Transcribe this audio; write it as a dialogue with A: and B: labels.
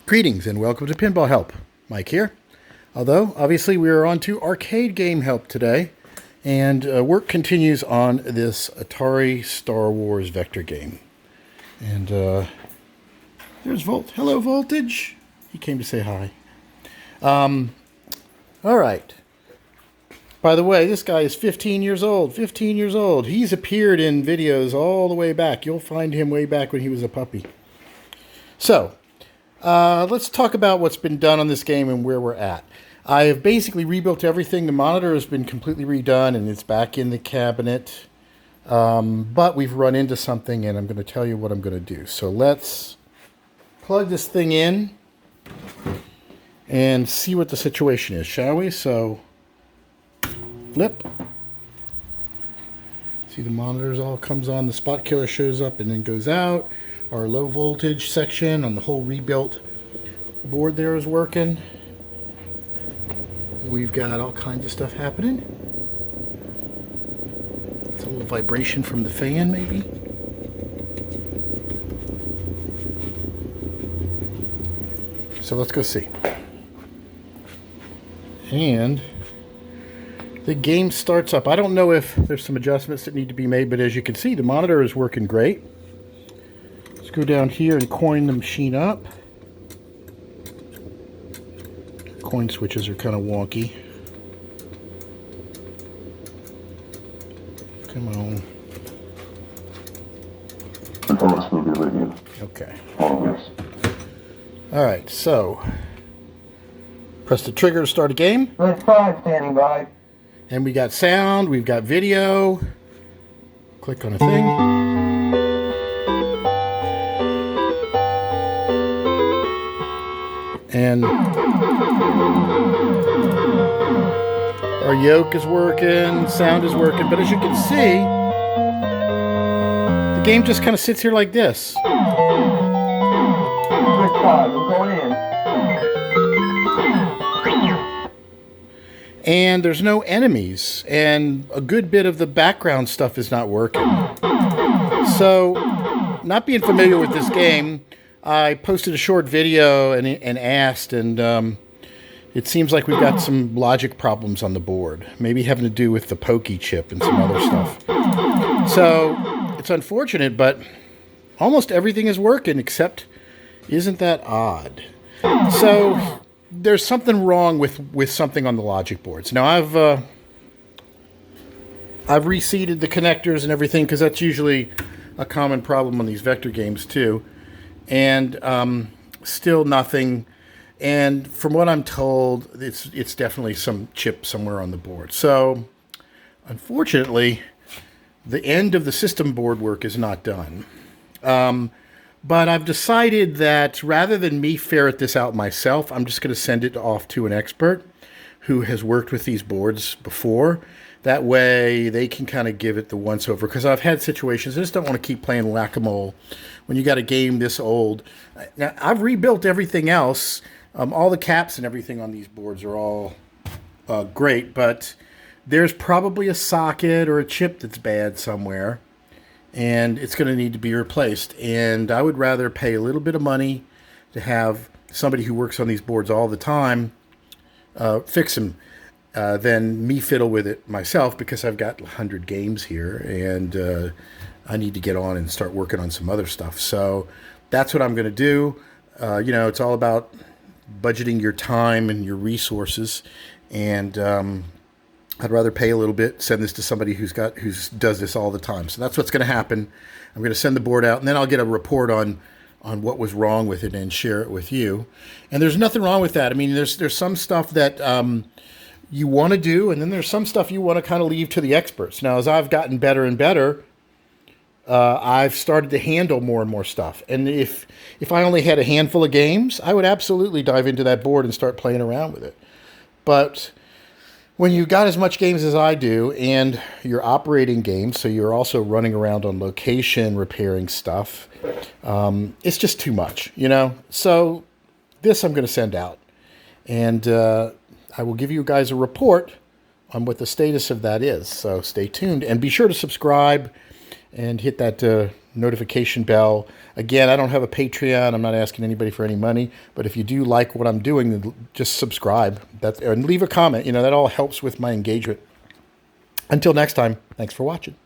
A: Greetings and welcome to Pinball Help. Mike here. Although, obviously, we are on to arcade game help today, and work continues on this Atari Star Wars vector game. And there's Volt. Hello, Voltage. He came to say hi. All right. By the way, this guy is 15 years old. 15 years old. He's appeared in videos all the way back. You'll find him way back when he was a puppy. So, let's talk about what's been done on this game and where we're at. I have basically rebuilt everything. The monitor has been completely redone and it's back in the cabinet. But we've run into something and I'm going to tell you what I'm going to do. So let's plug this thing in and see what the situation is, shall we? So, flip. See, the monitors all comes on. The spot killer shows up and then goes out. Our low voltage section on the whole rebuilt board there is working. We've got all kinds of stuff happening. It's a little vibration from the fan, maybe. So let's go see. And the game starts up. I don't know if there's some adjustments that need to be made, but as you can see, the monitor is working great. Let's go down here and coin the machine up. Coin switches are kind of wonky. Come on. Okay. Alright, so press the trigger to start a game.
B: Red 5 standing by.
A: And we got sound, we've got video. Click on a thing. And our yoke is working, sound is working, but as you can see, the game just kind of sits here like this.
B: Red 5, I'm going in.
A: And there's no enemies, and a good bit of the background stuff is not working. So, not being familiar with this game, I posted a short video and asked, and it seems like we've got some logic problems on the board. Maybe having to do with the pokey chip and some other stuff. So, it's unfortunate, but almost everything is working, except, isn't that odd? So, there's something wrong with something on the logic boards. Now, I've reseated the connectors and everything, because that's usually a common problem on these vector games, too. And still nothing. And from what I'm told, it's definitely some chip somewhere on the board. So, unfortunately, the end of the system board work is not done. But I've decided that rather than me ferret this out myself, I'm just going to send it off to an expert who has worked with these boards before. That way they can kind of give it the once over. Because I've had situations, I just don't want to keep playing whack-a-mole when you got a game this old. Now, I've rebuilt everything else. All the caps and everything on these boards are all great. But there's probably a socket or a chip that's bad somewhere. And it's going to need to be replaced. And I would rather pay a little bit of money to have somebody who works on these boards all the time fix them than me fiddle with it myself, because I've got 100 games here and I need to get on and start working on some other stuff. So that's what I'm going to do. It's all about budgeting your time and your resources. And I'd rather pay a little bit, send this to somebody who does this all the time. So that's what's going to happen. I'm going to send the board out, and then I'll get a report on what was wrong with it and share it with you. And there's nothing wrong with that. I mean, there's some stuff that you want to do, and then there's some stuff you want to kind of leave to the experts. Now, as I've gotten better and better, I've started to handle more and more stuff. And if I only had a handful of games, I would absolutely dive into that board and start playing around with it. But when you've got as much games as I do, and you're operating games, so you're also running around on location, repairing stuff, it's just too much, So this I'm going to send out. And I will give you guys a report on what the status of that is. So stay tuned. And be sure to subscribe and hit that notification bell. Again, I don't have a Patreon. I'm not asking anybody for any money, but if you do like what I'm doing, then just subscribe and leave a comment. That all helps with my engagement. Until next time, thanks for watching.